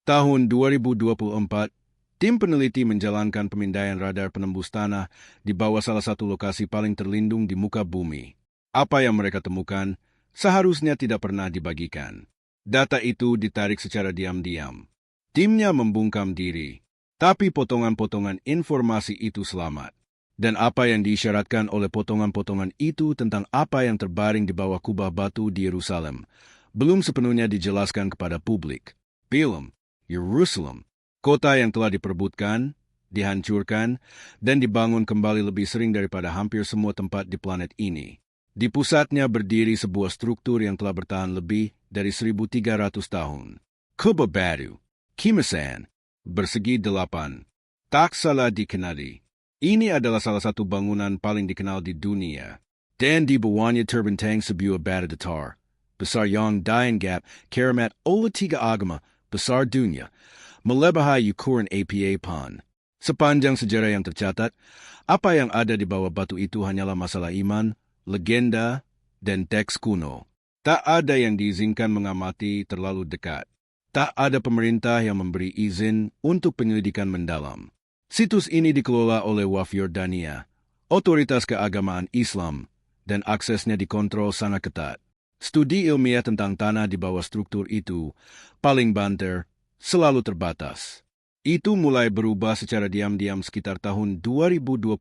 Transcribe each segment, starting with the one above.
Tahun 2024, tim peneliti menjalankan pemindaian radar penembus tanah di bawah salah satu lokasi paling terlindung di muka bumi. Apa yang mereka temukan seharusnya tidak pernah dibagikan. Data itu ditarik secara diam-diam. Timnya membungkam diri, tapi potongan-potongan informasi itu selamat. Dan apa yang diisyaratkan oleh potongan-potongan itu tentang apa yang terbaring di bawah kubah batu di Yerusalem belum sepenuhnya dijelaskan kepada publik. Film Yerusalem, kota yang telah diperebutkan, dihancurkan, dan dibangun kembali lebih sering daripada hampir semua tempat di planet ini. Di pusatnya berdiri sebuah struktur yang telah bertahan lebih dari 1.300 tahun. Kubah batu, Kimasan, bersegi 8. Tak salah dikenali. Ini adalah salah satu bangunan paling dikenal di dunia. Dan di bawahnya terbentang sebuah batu datar besar yang dianggap keramat oleh 3 agama besar dunia, melebihi ukuran APA PAN. Sepanjang sejarah yang tercatat, apa yang ada di bawah batu itu hanyalah masalah iman, legenda, dan teks kuno. Tak ada yang diizinkan mengamati terlalu dekat. Tak ada pemerintah yang memberi izin untuk penyelidikan mendalam. Situs ini dikelola oleh Waqf Yordania, otoritas keagamaan Islam, dan aksesnya dikontrol sangat ketat. Studi ilmiah tentang tanah di bawah struktur itu, paling banter, selalu terbatas. Itu mulai berubah secara diam-diam sekitar tahun 2022.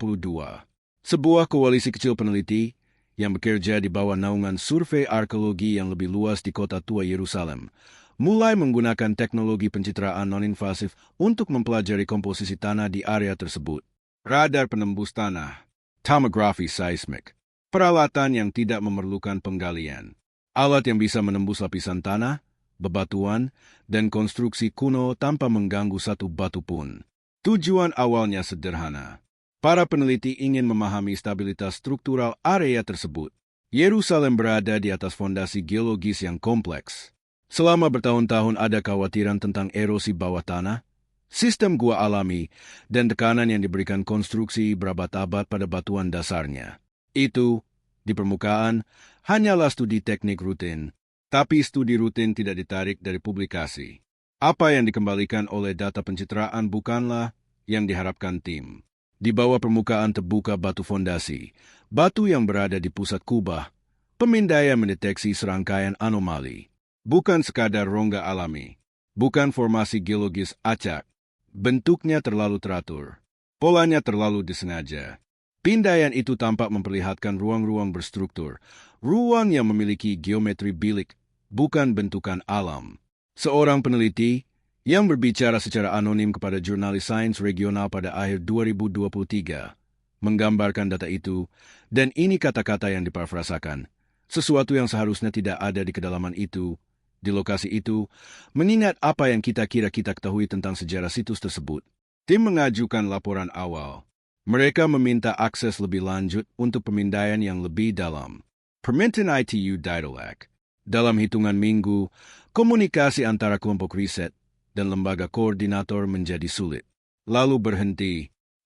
Sebuah koalisi kecil peneliti yang bekerja di bawah naungan survei arkeologi yang lebih luas di kota tua Yerusalem, mulai menggunakan teknologi pencitraan non-invasif untuk mempelajari komposisi tanah di area tersebut. Radar penembus tanah, tomography seismic, peralatan yang tidak memerlukan penggalian. Alat yang bisa menembus lapisan tanah, bebatuan, dan konstruksi kuno tanpa mengganggu satu batu pun. Tujuan awalnya sederhana. Para peneliti ingin memahami stabilitas struktural area tersebut. Yerusalem berada di atas fondasi geologis yang kompleks. Selama bertahun-tahun ada kekhawatiran tentang erosi bawah tanah, sistem gua alami, dan tekanan yang diberikan konstruksi berabad-abad pada batuan dasarnya. Itu, di permukaan, hanyalah studi teknik rutin, tapi studi rutin tidak ditarik dari publikasi. Apa yang dikembalikan oleh data pencitraan bukanlah yang diharapkan tim. Di bawah permukaan terbuka batu fondasi, batu yang berada di pusat kubah, pemindaian mendeteksi serangkaian anomali. Bukan sekadar rongga alami, bukan formasi geologis acak, bentuknya terlalu teratur, polanya terlalu disengaja. Pindaian itu tampak memperlihatkan ruang-ruang berstruktur, ruang yang memiliki geometri bilik, bukan bentukan alam. Seorang peneliti yang berbicara secara anonim kepada jurnalis sains regional pada akhir 2023 menggambarkan data itu, dan ini kata-kata yang diparafrasakan. Sesuatu yang seharusnya tidak ada di kedalaman itu, di lokasi itu, mengingat apa yang kita kira kita ketahui tentang sejarah situs tersebut. Tim mengajukan laporan awal. Mereka meminta akses lebih lanjut untuk pemindaian yang lebih dalam. Permintaan ITU ditolak. Dalam hitungan minggu, komunikasi antara kelompok riset dan lembaga koordinator menjadi sulit. Lalu berhenti.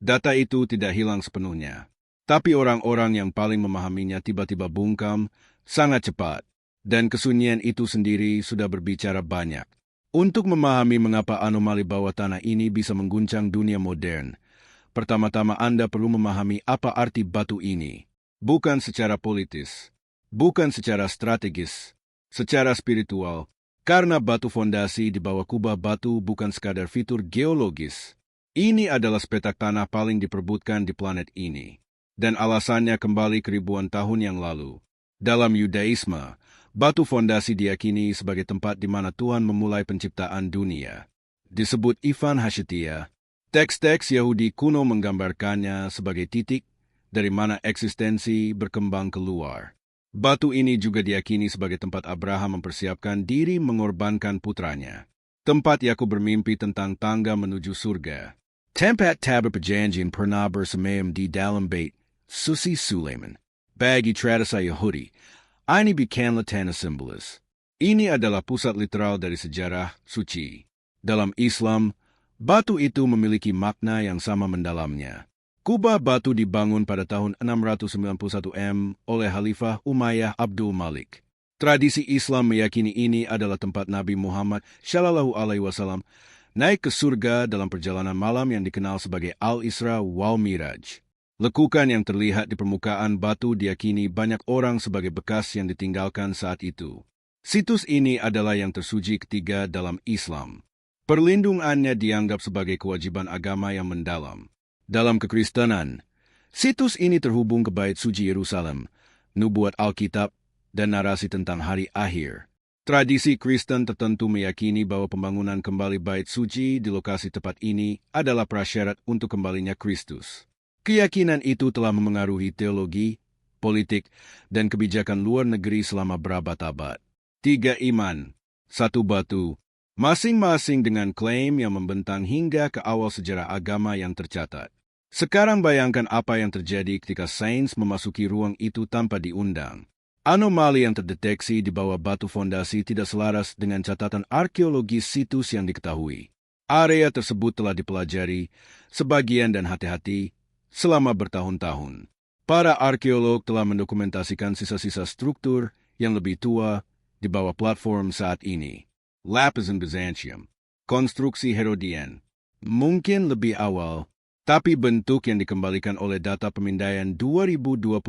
Data itu tidak hilang sepenuhnya. Tapi orang-orang yang paling memahaminya tiba-tiba bungkam sangat cepat. Dan kesunyian itu sendiri sudah berbicara banyak. Untuk memahami mengapa anomali bawah tanah ini bisa mengguncang dunia modern, pertama-tama Anda perlu memahami apa arti batu ini. Bukan secara politis, bukan secara strategis, secara spiritual, karena batu fondasi di bawah kubah batu bukan sekadar fitur geologis. Ini adalah petak tanah paling diperebutkan di planet ini. Dan alasannya kembali ke ribuan tahun yang lalu. Dalam Yudaisme, batu fondasi diyakini sebagai tempat di mana Tuhan memulai penciptaan dunia. Disebut Ivan Hashatia. Teks-teks Yahudi kuno menggambarkannya sebagai titik dari mana eksistensi berkembang keluar. Batu ini juga diyakini sebagai tempat Abraham mempersiapkan diri mengorbankan putranya. Tempat Yakub bermimpi tentang tangga menuju surga. Tempat tabur perjanjian pernah bersemayam di dalam bait suci Sulaiman. Bagi tradisi Yahudi, ini bukanlah tanah simbolis. Ini adalah pusat literal dari sejarah suci. Dalam Islam, batu itu memiliki makna yang sama mendalamnya. Kubah batu dibangun pada tahun 691 oleh Khalifah Umayyah Abdul Malik. Tradisi Islam meyakini ini adalah tempat Nabi Muhammad Shallallahu Alaihi Wasallam naik ke surga dalam perjalanan malam yang dikenal sebagai Al-Isra wal Miraj. Lekukan yang terlihat di permukaan batu diyakini banyak orang sebagai bekas yang ditinggalkan saat itu. Situs ini adalah yang tersuci ketiga dalam Islam. Perlindungannya dianggap sebagai kewajiban agama yang mendalam. Dalam kekristenan, situs ini terhubung ke Bait Suci Yerusalem, nubuat Alkitab, dan narasi tentang hari akhir. Tradisi Kristen tertentu meyakini bahwa pembangunan kembali Bait Suci di lokasi tepat ini adalah prasyarat untuk kembalinya Kristus. Keyakinan itu telah memengaruhi teologi, politik, dan kebijakan luar negeri selama berabad-abad. 3 iman, 1 batu, masing-masing dengan klaim yang membentang hingga ke awal sejarah agama yang tercatat. Sekarang bayangkan apa yang terjadi ketika sains memasuki ruang itu tanpa diundang. Anomali yang terdeteksi di bawah batu fondasi tidak selaras dengan catatan arkeologis situs yang diketahui. Area tersebut telah dipelajari, sebagian dan hati-hati, selama bertahun-tahun. Para arkeolog telah mendokumentasikan sisa-sisa struktur yang lebih tua di bawah platform saat ini. Lapis and Byzantium, konstruksi Herodian, mungkin lebih awal, tapi bentuk yang dikembalikan oleh data pemindaian 2022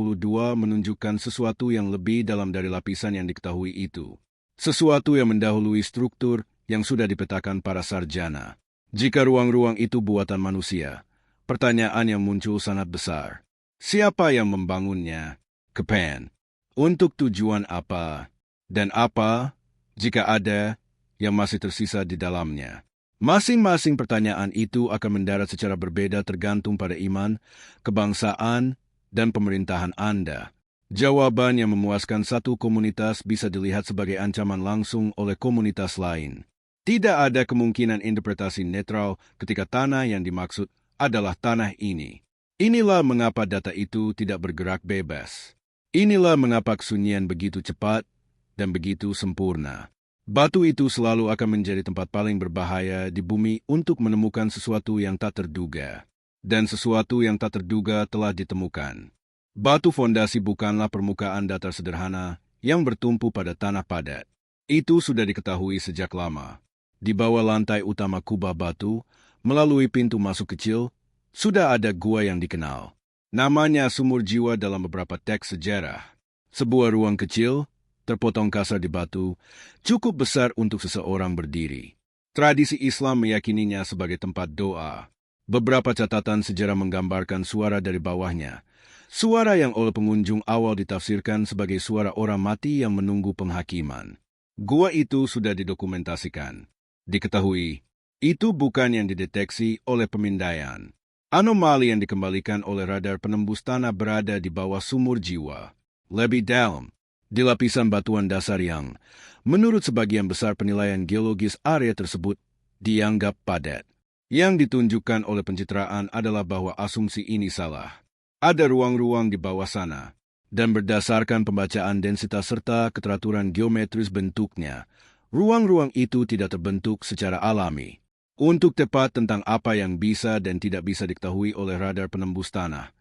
menunjukkan sesuatu yang lebih dalam dari lapisan yang diketahui itu. Sesuatu yang mendahului struktur yang sudah dipetakan para sarjana. Jika ruang-ruang itu buatan manusia, pertanyaan yang muncul sangat besar. Siapa yang membangunnya? Kapan? Untuk tujuan apa? Dan apa, jika ada, yang masih tersisa di dalamnya? Masing-masing pertanyaan itu akan mendarat secara berbeda tergantung pada iman, kebangsaan, dan pemerintahan Anda. Jawaban yang memuaskan satu komunitas bisa dilihat sebagai ancaman langsung oleh komunitas lain. Tidak ada kemungkinan interpretasi netral ketika tanah yang dimaksud adalah tanah ini. Inilah mengapa data itu tidak bergerak bebas. Inilah mengapa kesunyian begitu cepat dan begitu sempurna. Batu itu selalu akan menjadi tempat paling berbahaya di bumi untuk menemukan sesuatu yang tak terduga. Dan sesuatu yang tak terduga telah ditemukan. Batu fondasi bukanlah permukaan datar sederhana yang bertumpu pada tanah padat. Itu sudah diketahui sejak lama. Di bawah lantai utama kubah batu, melalui pintu masuk kecil, sudah ada gua yang dikenal. Namanya Sumur Jiwa dalam beberapa teks sejarah. Sebuah ruang kecil, terpotong kasar di batu, cukup besar untuk seseorang berdiri. Tradisi Islam meyakininya sebagai tempat doa. Beberapa catatan sejarah menggambarkan suara dari bawahnya. Suara yang oleh pengunjung awal ditafsirkan sebagai suara orang mati yang menunggu penghakiman. Gua itu sudah didokumentasikan. Diketahui, itu bukan yang dideteksi oleh pemindaian. Anomali yang dikembalikan oleh radar penembus tanah berada di bawah Sumur Jiwa. Lebih dalam, di lapisan batuan dasar yang, menurut sebagian besar penilaian geologis area tersebut, dianggap padat. Yang ditunjukkan oleh pencitraan adalah bahwa asumsi ini salah. Ada ruang-ruang di bawah sana, dan berdasarkan pembacaan densitas serta keteraturan geometris bentuknya, ruang-ruang itu tidak terbentuk secara alami. Untuk tepat tentang apa yang bisa dan tidak bisa diketahui oleh radar penembus tanah,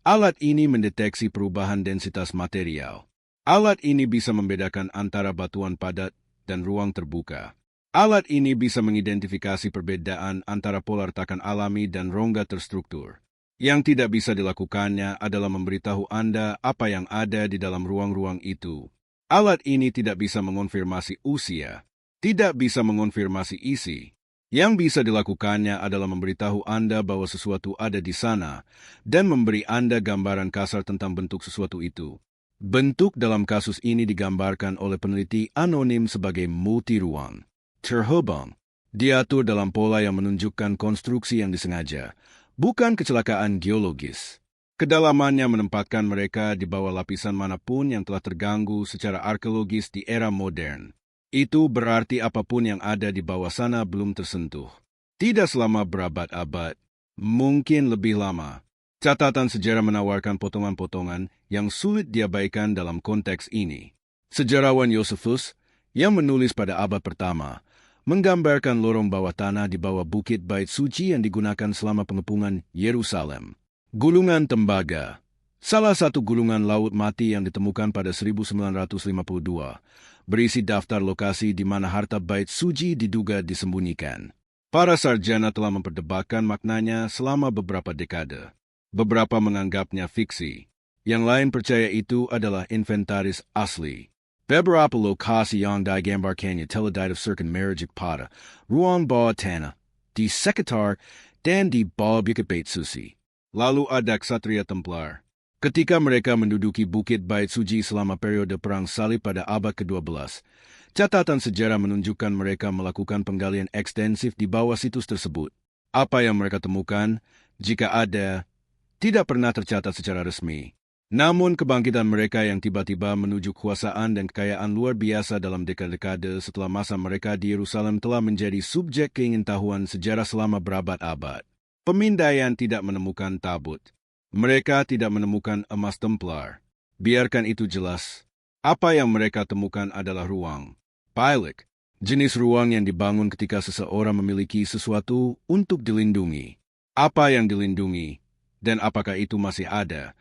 alat ini mendeteksi perubahan densitas material. Alat ini bisa membedakan antara batuan padat dan ruang terbuka. Alat ini bisa mengidentifikasi perbedaan antara pola retakan alami dan rongga terstruktur. Yang tidak bisa dilakukannya adalah memberitahu Anda apa yang ada di dalam ruang-ruang itu. Alat ini tidak bisa mengonfirmasi usia, tidak bisa mengonfirmasi isi. Yang bisa dilakukannya adalah memberitahu Anda bahwa sesuatu ada di sana dan memberi Anda gambaran kasar tentang bentuk sesuatu itu. Bentuk dalam kasus ini digambarkan oleh peneliti anonim sebagai multiruang. Terhubung, diatur dalam pola yang menunjukkan konstruksi yang disengaja, bukan kecelakaan geologis. Kedalamannya menempatkan mereka di bawah lapisan manapun yang telah terganggu secara arkeologis di era modern. Itu berarti apapun yang ada di bawah sana belum tersentuh. Tidak selama berabad-abad, mungkin lebih lama. Catatan sejarah menawarkan potongan-potongan yang sulit diabaikan dalam konteks ini. Sejarawan Josephus, yang menulis pada abad pertama, menggambarkan lorong bawah tanah di bawah bukit Bait Suci yang digunakan selama pengepungan Yerusalem. Gulungan tembaga, Salah satu gulungan laut mati yang ditemukan pada 1952 berisi daftar lokasi di mana harta bait suci diduga disembunyikan. Para sarjana telah memperdebatkan maknanya selama beberapa dekade. Beberapa menganggapnya fiksi. Yang lain percaya itu adalah inventaris asli. Beberapa lokasi yang digambarkannya telah didaftarkan merajik pada ruang bawah tanah, di sekitar, dan di bawah bukit bait suci. Lalu ada Ksatria Templar. Ketika mereka menduduki Bukit Bait Suci selama periode Perang Salib pada abad ke-12, catatan sejarah menunjukkan mereka melakukan penggalian ekstensif di bawah situs tersebut. Apa yang mereka temukan, jika ada, tidak pernah tercatat secara resmi. Namun kebangkitan mereka yang tiba-tiba menuju kekuasaan dan kekayaan luar biasa dalam dekade-dekade setelah masa mereka di Yerusalem telah menjadi subjek keingintahuan sejarah selama berabad-abad. Pemindaian tidak menemukan tabut. Mereka tidak menemukan emas Templar. Biarkan itu jelas. Apa yang mereka temukan adalah ruang. Pilik, jenis ruang yang dibangun ketika seseorang memiliki sesuatu untuk dilindungi. Apa yang dilindungi, dan apakah itu masih ada,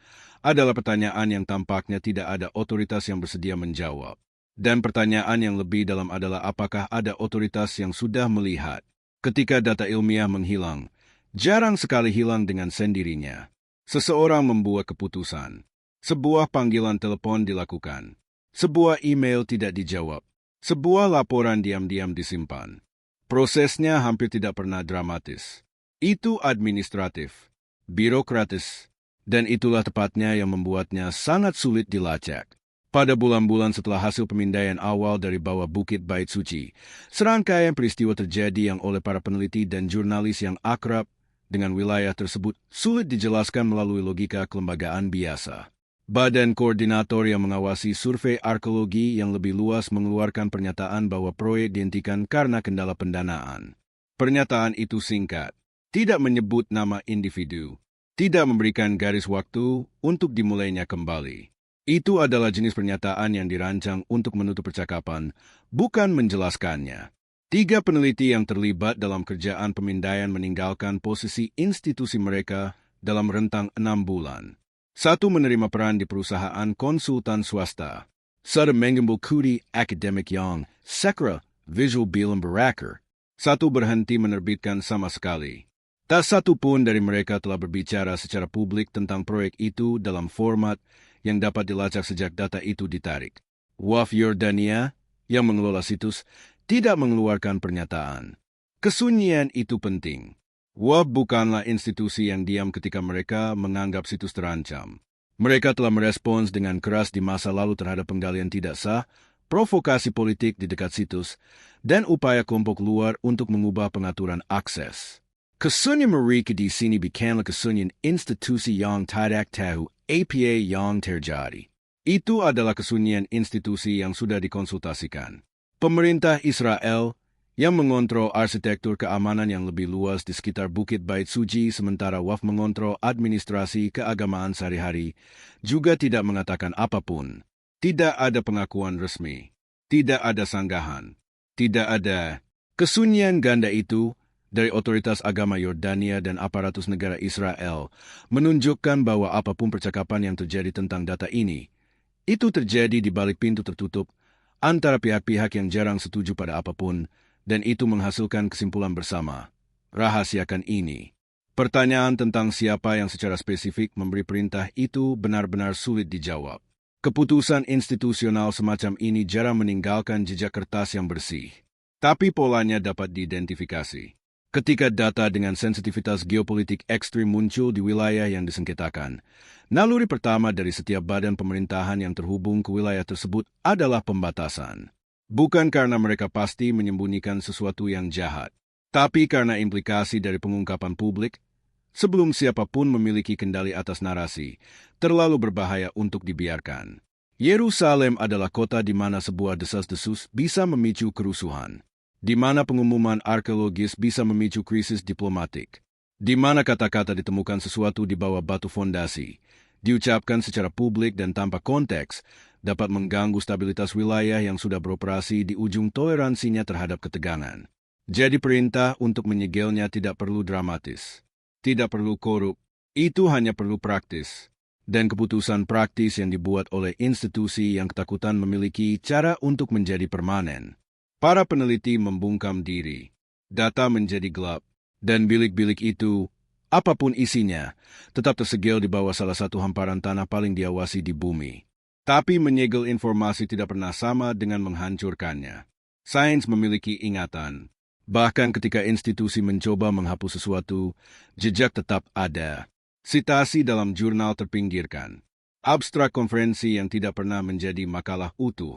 adalah pertanyaan yang tampaknya tidak ada otoritas yang bersedia menjawab. Dan pertanyaan yang lebih dalam adalah apakah ada otoritas yang sudah melihat. Ketika data ilmiah menghilang, jarang sekali hilang dengan sendirinya. Seseorang membuat keputusan. Sebuah panggilan telepon dilakukan. Sebuah email tidak dijawab. Sebuah laporan diam-diam disimpan. Prosesnya hampir tidak pernah dramatis. Itu administratif, birokratis, dan itulah tepatnya yang membuatnya sangat sulit dilacak. Pada bulan-bulan setelah hasil pemindaian awal dari bawah Bukit Bait Suci, serangkaian peristiwa terjadi yang oleh para peneliti dan jurnalis yang akrab dengan wilayah tersebut sulit dijelaskan melalui logika kelembagaan biasa. Badan koordinator yang mengawasi survei arkeologi yang lebih luas mengeluarkan pernyataan bahwa proyek dihentikan karena kendala pendanaan. Pernyataan itu singkat, tidak menyebut nama individu, tidak memberikan garis waktu untuk dimulainya kembali. Itu adalah jenis pernyataan yang dirancang untuk menutup percakapan, bukan menjelaskannya. 3 peneliti yang terlibat dalam kerjaan pemindaian meninggalkan posisi institusi mereka dalam rentang 6 bulan. 1 menerima peran di perusahaan konsultan swasta. 1 mengikuti akademik yang sekra visual bilang berakhir. 1 berhenti menerbitkan sama sekali. Tak satu pun dari mereka telah berbicara secara publik tentang proyek itu dalam format yang dapat dilacak sejak data itu ditarik. WAF Yordania, yang mengelola situs, tidak mengeluarkan pernyataan. Kesunyian itu penting. WAF bukanlah institusi yang diam ketika mereka menganggap situs terancam. Mereka telah merespons dengan keras di masa lalu terhadap penggalian tidak sah, provokasi politik di dekat situs, dan upaya kelompok luar untuk mengubah pengaturan akses. Kesunyian mereka di sini bukanlah kesunyian institusi yang tidak tahu apa yang terjadi. Itu adalah kesunyian institusi yang sudah dikonsultasikan. Pemerintah Israel yang mengontrol arsitektur keamanan yang lebih luas di sekitar Bukit Bait Suci sementara WAF mengontrol administrasi keagamaan sehari-hari juga tidak mengatakan apapun. Tidak ada pengakuan resmi. Tidak ada sanggahan. Tidak ada kesunyian ganda itu dari otoritas agama Yordania dan aparatus negara Israel menunjukkan bahwa apapun percakapan yang terjadi tentang data ini, itu terjadi di balik pintu tertutup antara pihak-pihak yang jarang setuju pada apapun, dan itu menghasilkan kesimpulan bersama. Rahasiakan ini. Pertanyaan tentang siapa yang secara spesifik memberi perintah itu benar-benar sulit dijawab. Keputusan institusional semacam ini jarang meninggalkan jejak kertas yang bersih. Tapi polanya dapat diidentifikasi. Ketika data dengan sensitivitas geopolitik ekstrim muncul di wilayah yang disengketakan, naluri pertama dari setiap badan pemerintahan yang terhubung ke wilayah tersebut adalah pembatasan. Bukan karena mereka pasti menyembunyikan sesuatu yang jahat, tapi karena implikasi dari pengungkapan publik, sebelum siapapun memiliki kendali atas narasi, terlalu berbahaya untuk dibiarkan. Yerusalem adalah kota di mana sebuah desas-desus bisa memicu kerusuhan, di mana pengumuman arkeologis bisa memicu krisis diplomatik, di mana kata-kata ditemukan sesuatu di bawah batu fondasi, diucapkan secara publik dan tanpa konteks, dapat mengganggu stabilitas wilayah yang sudah beroperasi di ujung toleransinya terhadap ketegangan. Jadi perintah untuk menyegelnya tidak perlu dramatis, tidak perlu korup, itu hanya perlu praktis. dan keputusan praktis yang dibuat oleh institusi yang ketakutan memiliki cara untuk menjadi permanen. Para peneliti membungkam diri. Data menjadi gelap, dan bilik-bilik itu, apapun isinya, tetap tersegel di bawah salah satu hamparan tanah paling diawasi di bumi. Tapi menyegel informasi tidak pernah sama dengan menghancurkannya. Sains memiliki ingatan. Bahkan ketika institusi mencoba menghapus sesuatu, jejak tetap ada. Sitasi dalam jurnal terpinggirkan. Abstrak konferensi yang tidak pernah menjadi makalah utuh.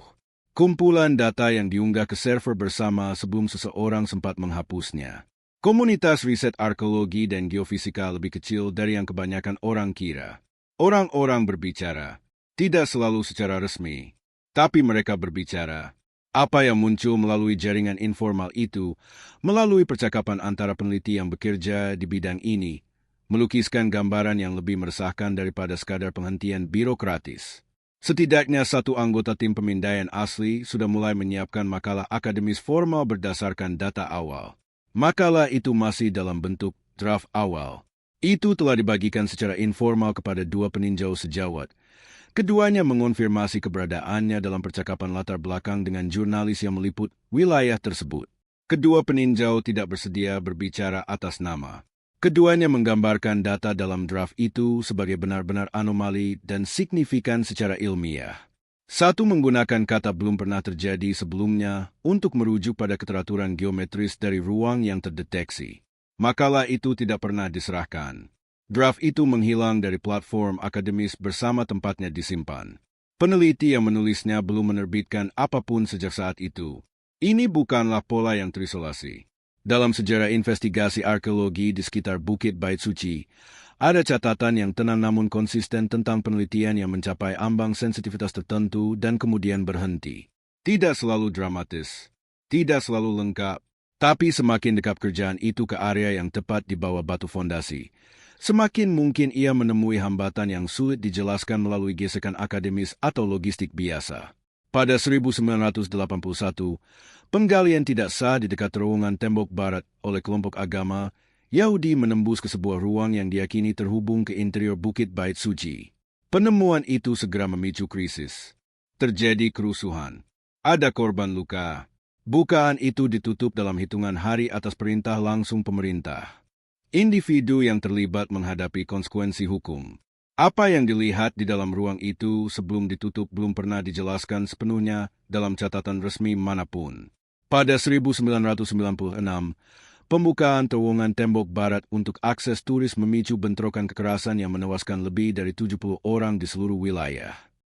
Kumpulan data yang diunggah ke server bersama sebelum seseorang sempat menghapusnya. Komunitas riset arkeologi dan geofisika lebih kecil dari yang kebanyakan orang kira. Orang-orang berbicara, tidak selalu secara resmi, tapi mereka berbicara. Apa yang muncul melalui jaringan informal itu, melalui percakapan antara peneliti yang bekerja di bidang ini, melukiskan gambaran yang lebih meresahkan daripada sekadar penghentian birokratis. Setidaknya satu anggota tim pemindaian asli sudah mulai menyiapkan makalah akademis formal berdasarkan data awal. Makalah itu masih dalam bentuk draft awal. Itu telah dibagikan secara informal kepada dua peninjau sejawat. Keduanya mengonfirmasi keberadaannya dalam percakapan latar belakang dengan jurnalis yang meliput wilayah tersebut. Kedua peninjau tidak bersedia berbicara atas nama. Keduanya menggambarkan data dalam draft itu sebagai benar-benar anomali dan signifikan secara ilmiah. Satu menggunakan kata belum pernah terjadi sebelumnya untuk merujuk pada keteraturan geometris dari ruang yang terdeteksi. Makalah itu tidak pernah diserahkan. Draft itu menghilang dari platform akademis bersama tempatnya disimpan. Peneliti yang menulisnya belum menerbitkan apapun sejak saat itu. Ini bukanlah pola yang terisolasi. Dalam sejarah investigasi arkeologi di sekitar Bukit Bait Suci, ada catatan yang tenang namun konsisten tentang penelitian yang mencapai ambang sensitivitas tertentu dan kemudian berhenti. Tidak selalu dramatis, tidak selalu lengkap, tapi semakin dekat kerjaan itu ke area yang tepat di bawah batu fondasi, semakin mungkin ia menemui hambatan yang sulit dijelaskan melalui gesekan akademis atau logistik biasa. Pada 1981, penggalian tidak sah di dekat terowongan tembok barat oleh kelompok agama Yahudi menembus ke sebuah ruang yang diyakini terhubung ke interior Bukit Bait Suci. Penemuan itu segera memicu krisis. Terjadi kerusuhan. Ada korban luka. Bukaan itu ditutup dalam hitungan hari atas perintah langsung pemerintah. Individu yang terlibat menghadapi konsekuensi hukum. Apa yang dilihat di dalam ruang itu sebelum ditutup belum pernah dijelaskan sepenuhnya dalam catatan resmi manapun. Pada 1996, pembukaan terowongan tembok barat untuk akses turis memicu bentrokan kekerasan yang menewaskan lebih dari 70 orang di seluruh wilayah.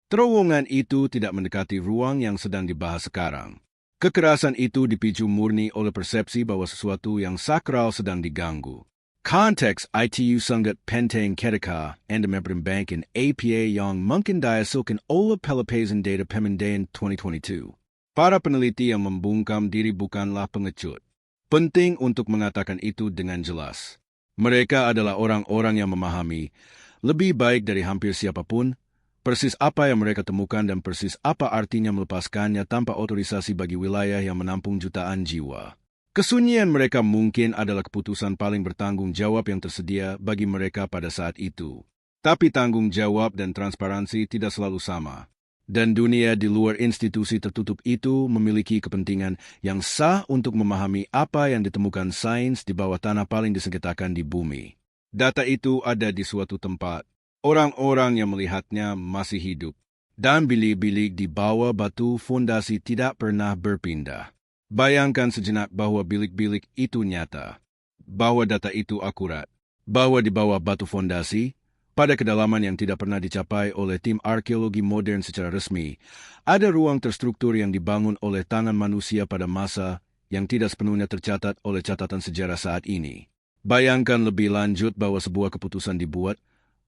Terowongan itu tidak mendekati ruang yang sedang dibahas sekarang. Kekerasan itu dipicu murni oleh persepsi bahwa sesuatu yang sakral sedang diganggu. Konteks itu sangat penting ketika Anda mempertimbangkan apa yang mungkin dihasilkan oleh pelepasan data pemindaian 2022. Para peneliti yang membungkam diri bukanlah pengecut. Penting untuk mengatakan itu dengan jelas. Mereka adalah orang-orang yang memahami, lebih baik dari hampir siapapun, persis apa yang mereka temukan dan persis apa artinya melepaskannya tanpa otorisasi bagi wilayah yang menampung jutaan jiwa. Kesunyian mereka mungkin adalah keputusan paling bertanggung jawab yang tersedia bagi mereka pada saat itu. Tapi tanggung jawab dan transparansi tidak selalu sama. Dan dunia di luar institusi tertutup itu memiliki kepentingan yang sah untuk memahami apa yang ditemukan sains di bawah tanah paling disengketakan di bumi. Data itu ada di suatu tempat. Orang-orang yang melihatnya masih hidup, dan bilik-bilik di bawah batu fondasi tidak pernah berpindah. Bayangkan sejenak bahwa bilik-bilik itu nyata, bahwa data itu akurat, bahwa di bawah batu fondasi, pada kedalaman yang tidak pernah dicapai oleh tim arkeologi modern secara resmi, ada ruang terstruktur yang dibangun oleh tangan manusia pada masa yang tidak sepenuhnya tercatat oleh catatan sejarah saat ini. Bayangkan lebih lanjut bahwa sebuah keputusan dibuat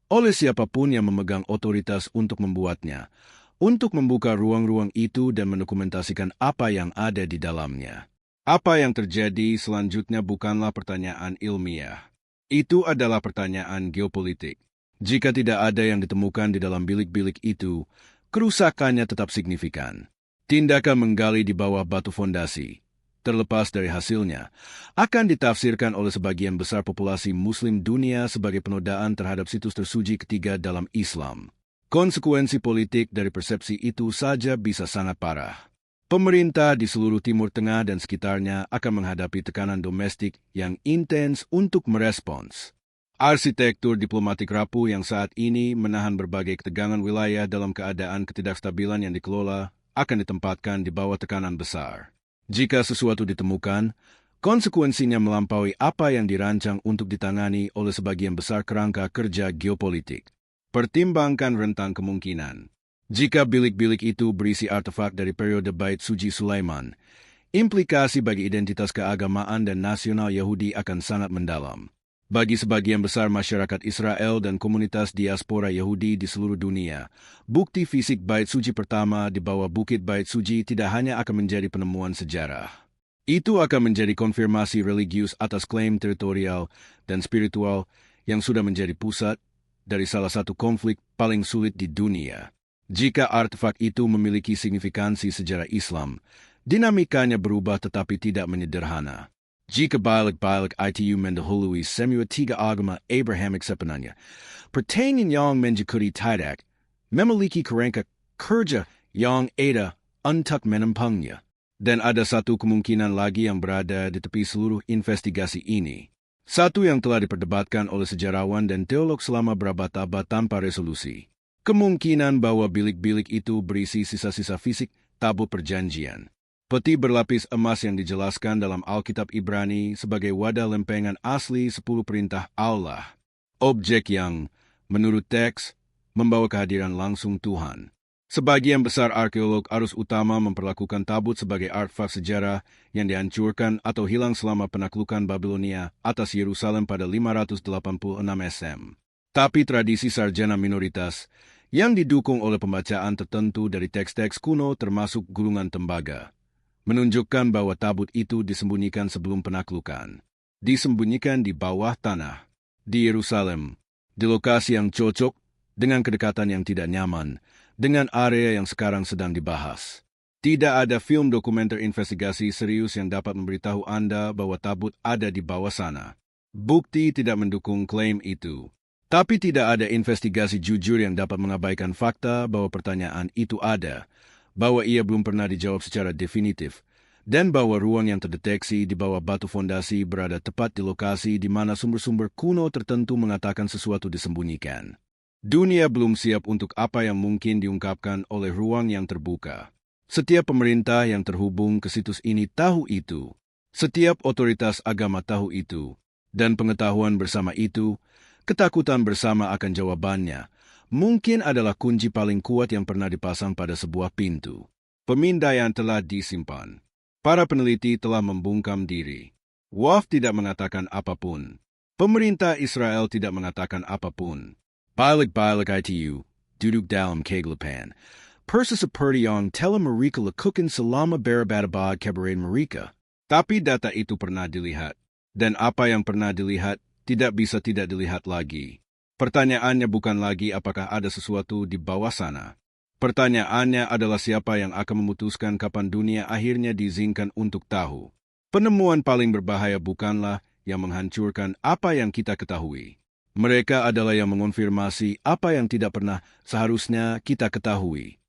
oleh siapapun yang memegang otoritas untuk membuatnya, untuk membuka ruang-ruang itu dan mendokumentasikan apa yang ada di dalamnya. Apa yang terjadi selanjutnya bukanlah pertanyaan ilmiah. Itu adalah pertanyaan geopolitik. Jika tidak ada yang ditemukan di dalam bilik-bilik itu, kerusakannya tetap signifikan. Tindakan menggali di bawah batu fondasi, terlepas dari hasilnya, akan ditafsirkan oleh sebagian besar populasi Muslim dunia sebagai penodaan terhadap situs tersuci ketiga dalam Islam. Konsekuensi politik dari persepsi itu saja bisa sangat parah. Pemerintah di seluruh Timur Tengah dan sekitarnya akan menghadapi tekanan domestik yang intens untuk merespons. Arsitektur diplomatik rapuh yang saat ini menahan berbagai ketegangan wilayah dalam keadaan ketidakstabilan yang dikelola akan ditempatkan di bawah tekanan besar. Jika sesuatu ditemukan, konsekuensinya melampaui apa yang dirancang untuk ditangani oleh sebagian besar kerangka kerja geopolitik. Pertimbangkan rentang kemungkinan. Jika bilik-bilik itu berisi artefak dari periode Bait Suci Sulaiman, implikasi bagi identitas keagamaan dan nasional Yahudi akan sangat mendalam. Bagi sebagian besar masyarakat Israel dan komunitas diaspora Yahudi di seluruh dunia, bukti fisik Bait Suci pertama di bawah Bukit Bait Suci tidak hanya akan menjadi penemuan sejarah. Itu akan menjadi konfirmasi religius atas klaim teritorial dan spiritual yang sudah menjadi pusat dari salah satu konflik paling sulit di dunia. Jika artefak itu memiliki signifikansi sejarah Islam, dinamikanya berubah tetapi tidak menyederhana. Jika balik-balik itu mendahului semua tiga agama Abrahamic sepenuhnya, pertanyaan yang menjadi tidak memiliki kerangka kerja yang ada untuk menampungnya. Dan ada satu kemungkinan lagi yang berada di tepi seluruh investigasi ini. Satu yang telah diperdebatkan oleh sejarawan dan teolog selama berabad-abad tanpa resolusi. Kemungkinan bahwa bilik-bilik itu berisi sisa-sisa fisik tabut perjanjian. Peti berlapis emas yang dijelaskan dalam Alkitab Ibrani sebagai wadah lempengan asli 10 perintah Allah. Objek yang, menurut teks, membawa kehadiran langsung Tuhan. Sebagian besar arkeolog arus utama memperlakukan tabut sebagai artefak sejarah yang dihancurkan atau hilang selama penaklukan Babilonia atas Yerusalem pada 586 SM. Tapi tradisi sarjana minoritas yang didukung oleh pembacaan tertentu dari teks-teks kuno termasuk gulungan tembaga, menunjukkan bahwa tabut itu disembunyikan sebelum penaklukan. Disembunyikan di bawah tanah, di Yerusalem, di lokasi yang cocok, dengan kedekatan yang tidak nyaman, dengan area yang sekarang sedang dibahas. Tidak ada film dokumenter investigasi serius yang dapat memberitahu Anda bahwa tabut ada di bawah sana. Bukti tidak mendukung klaim itu. Tapi tidak ada investigasi jujur yang dapat mengabaikan fakta bahwa pertanyaan itu ada, bahwa ia belum pernah dijawab secara definitif, dan bahwa ruang yang terdeteksi di bawah batu fondasi berada tepat di lokasi di mana sumber-sumber kuno tertentu mengatakan sesuatu disembunyikan. Dunia belum siap untuk apa yang mungkin diungkapkan oleh ruang yang terbuka. Setiap pemerintah yang terhubung ke situs ini tahu itu. Setiap otoritas agama tahu itu. Dan pengetahuan bersama itu, ketakutan bersama akan jawabannya, mungkin adalah kunci paling kuat yang pernah dipasang pada sebuah pintu. Pemindaian telah disimpan. Para peneliti telah membungkam diri. WAF tidak mengatakan apapun. Pemerintah Israel tidak mengatakan apapun. Balik-balik itu, duduk dalam kegelapan. Persis seperti yang telah mereka lakukan selama berabad-abad keberadaan mereka. Tapi data itu pernah dilihat. Dan apa yang pernah dilihat tidak bisa tidak dilihat lagi. Pertanyaannya bukan lagi apakah ada sesuatu di bawah sana. Pertanyaannya adalah siapa yang akan memutuskan kapan dunia akhirnya diizinkan untuk tahu. Penemuan paling berbahaya bukanlah yang menghancurkan apa yang kita ketahui. Mereka adalah yang mengonfirmasi apa yang tidak pernah seharusnya kita ketahui.